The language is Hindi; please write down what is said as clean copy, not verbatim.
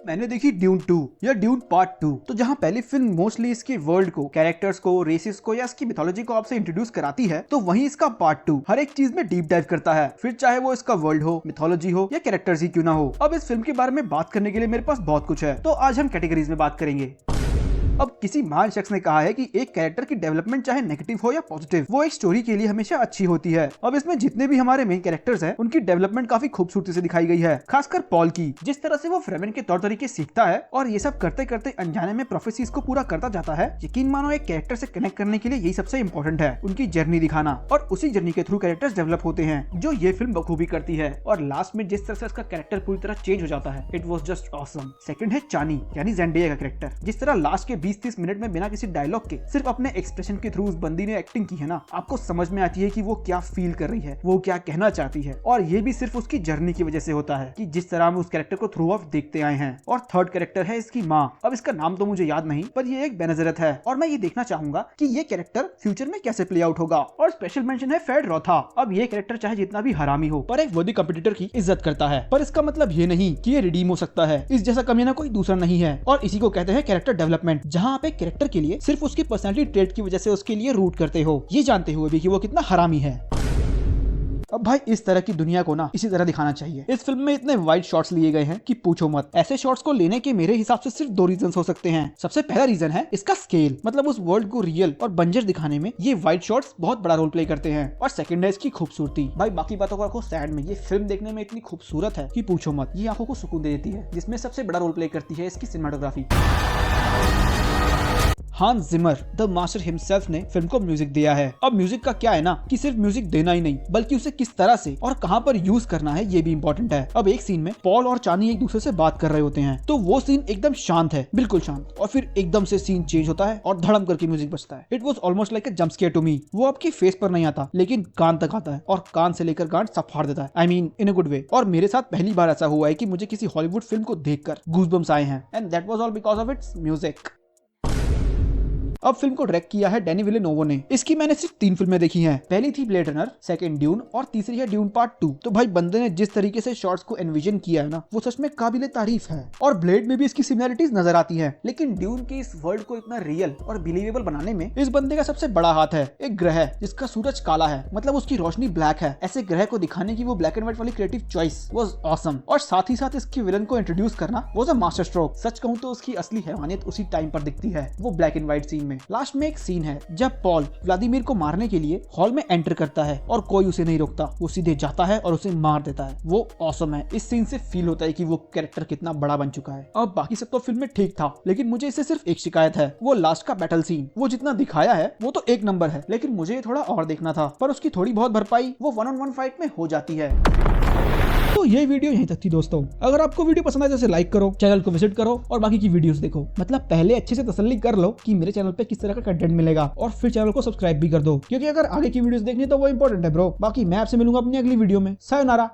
मैंने देखी ड्यून 2 या ड्यून पार्ट 2, तो जहाँ पहली फिल्म मोस्टली इसके वर्ल्ड को, कैरेक्टर्स को, रेसिस को या इसकी मिथोलॉजी को आपसे इंट्रोड्यूस कराती है, तो वहीं इसका पार्ट 2 हर एक चीज में डीप डाइव करता है, फिर चाहे वो इसका वर्ल्ड हो, मिथोलॉजी हो या कैरेक्टर्स ही क्यों ना हो। अब इस फिल्म के बारे में बात करने के लिए मेरे पास बहुत कुछ है, तो आज हम कैटेगरीज में बात करेंगे। अब किसी महान शख्स ने कहा है कि एक कैरेक्टर की डेवलपमेंट चाहे नेगेटिव हो या पॉजिटिव, वो एक स्टोरी के लिए हमेशा अच्छी होती है। अब इसमें जितने भी हमारे मेन कैरेक्टर्स हैं, उनकी डेवलपमेंट काफी खूबसूरती से दिखाई गई है। खासकर पॉल की, जिस तरह से वो फ्रेमेन के तौर तरीके सीखता है और ये सब करते करते अनजाने में प्रोफेसीज को पूरा करता जाता है। यकीन मानो एक कैरेक्टर से कनेक्ट करने के लिए यही सबसे इंपॉर्टेंट है, उनकी जर्नी दिखाना, और उसी जर्नी के थ्रू कैरेक्टर्स डेवलप होते हैं, जो ये फिल्म बखूबी करती है। और लास्ट में जिस तरह से उसका कैरेक्टर पूरी तरह चेंज हो जाता है, it was just awesome. Second है चानी यानी ज़ेंडेया का कैरेक्टर। जिस तरह लास्ट के 20-30 मिनट में बिना किसी डायलॉग के सिर्फ अपने एक्सप्रेशन के थ्रू उस बंदी ने एक्टिंग की है ना, आपको समझ में आती है कि वो क्या फील कर रही है, वो क्या कहना चाहती है। और ये भी सिर्फ उसकी जर्नी की वजह से होता है कि जिस तरह हम उस कैरेक्टर को थ्रू आउट देखते आए हैं। और थर्ड कैरेक्टर है इसकी माँ। अब इसका नाम तो मुझे याद नहीं, पर ये एक बेनज़रत है और मैं ये देखना चाहूंगा कि ये कैरेक्टर फ्यूचर में कैसे प्ले आउट होगा। और स्पेशल मेंशन है फेड रोथा। अब ये कैरेक्टर चाहे जितना भी हरामी हो, पर एक वर्दी कंपटीटर की इज्जत करता है, पर इसका मतलब ये नहीं कि ये रिडीम हो सकता है। इस जैसा कमीना कोई दूसरा नहीं है, और इसी को कहते हैं कैरेक्टर डेवलपमेंट, जहाँ आप एक कैरेक्टर के लिए सिर्फ उसकी पर्सनैलिटी ट्रेट की वजह से उसके लिए रूट करते हो, ये जानते हुए भी कि वो कितना हरामी है। अब भाई इस तरह की दुनिया को ना इसी तरह दिखाना चाहिए। इस फिल्म में इतने वाइड शॉट्स लिए गए हैं कि पूछो मत। ऐसे शॉट्स को लेने के मेरे हिसाब से सिर्फ 2 रीजन हो सकते हैं। सबसे पहला रीजन है इसका स्केल, मतलब उस वर्ल्ड को रियल और बंजर दिखाने में ये वाइड शॉट्स बहुत बड़ा रोल प्ले करते हैं। और सेकंड है इसकी खूबसूरती। भाई बाकी बातों को रखो साइड में, ये फिल्म देखने में इतनी खूबसूरत है कि पूछो मत। ये आंखों को सुकून दे देती है, जिसमें सबसे बड़ा रोल प्ले करती है इसकी cinematography. Hans Zimmer the master himself ने फिल्म को म्यूजिक दिया है। अब म्यूजिक का क्या है ना कि सिर्फ म्यूजिक देना ही नहीं, बल्कि उसे किस तरह से और कहां पर यूज करना है ये भी इंपॉर्टेंट है। अब एक सीन में पॉल और चानी एक दूसरे से बात कर रहे होते हैं, तो वो सीन एकदम शांत है, बिल्कुल शांत, और फिर एकदम से सीन चेंज होता है और धड़म करके म्यूजिक बजता है। It was almost like a jump scare to me. वो आपकी फेस पर नहीं आता, लेकिन कान तक आता है, और कान से लेकर गांड सब फाड़ देता है। I mean in a good way. और मेरे साथ पहली बार ऐसा हुआ है कि मुझे किसी हॉलीवुड फिल्म को देखकर गूज़बम्स आए हैं, and that was all because of its music. अब फिल्म को डायरेक्ट किया है डेनी विलेनोव ने। इसकी मैंने सिर्फ 3 फिल्में देखी हैं। पहली थी ब्लेड रनर, सेकंड ड्यून, और तीसरी है ड्यून पार्ट 2। तो भाई बंदे ने जिस तरीके से शॉट्स को एनविजन किया है ना, वो सच में काबिले तारीफ है। और ब्लेड में भी इसकी सिमिलरिटीज नजर आती हैं, लेकिन ड्यून के इस वर्ल्ड को इतना रियल और बिलीवेबल बनाने में इस बंदे का सबसे बड़ा हाथ है। एक ग्रह जिसका सूरज काला है, मतलब उसकी रोशनी ब्लैक है, ऐसे ग्रह को दिखाने की वो ब्लैक एंड व्हाइट वाली क्रिएटिव चॉइस वाज ऑसम। और साथ ही साथ इसके विलन को इंट्रोड्यूस करना वाज अ मास्टर स्ट्रोक। सच कहूं तो उसकी असली हैवानियत उसी टाइम पर दिखती है, वो ब्लैक एंड व्हाइट सीन में। लास्ट में एक सीन है जब पॉल व्लादिमीर को मारने के लिए हॉल में एंटर करता है और कोई उसे नहीं रोकता, वो सीधे जाता है और उसे मार देता है। वो ऑसम है। इस सीन से फील होता है कि वो कैरेक्टर कितना बड़ा बन चुका है। और बाकी सब तो फिल्म में ठीक था, लेकिन मुझे इससे सिर्फ एक शिकायत है, वो लास्ट का बैटल सीन। वो जितना दिखाया है वो तो एक नंबर है, लेकिन मुझे ये थोड़ा और देखना था, पर उसकी थोड़ी बहुत भरपाई वो 1-on-1 फाइट में हो जाती है। तो ये वीडियो यहीं तक थी दोस्तों। अगर आपको वीडियो पसंद आए तो इसे लाइक करो, चैनल को विजिट करो और बाकी की वीडियोस देखो। मतलब पहले अच्छे से तसल्ली कर लो कि मेरे चैनल पे किस तरह का कंटेंट मिलेगा, और फिर चैनल को सब्सक्राइब भी कर दो, क्योंकि अगर आगे की वीडियोस देखनी है तो वो इंपॉर्टेंट है ब्रो। बाकी मैं आपसे मिलूंगा अपनी अगली वीडियो में। सायोनारा।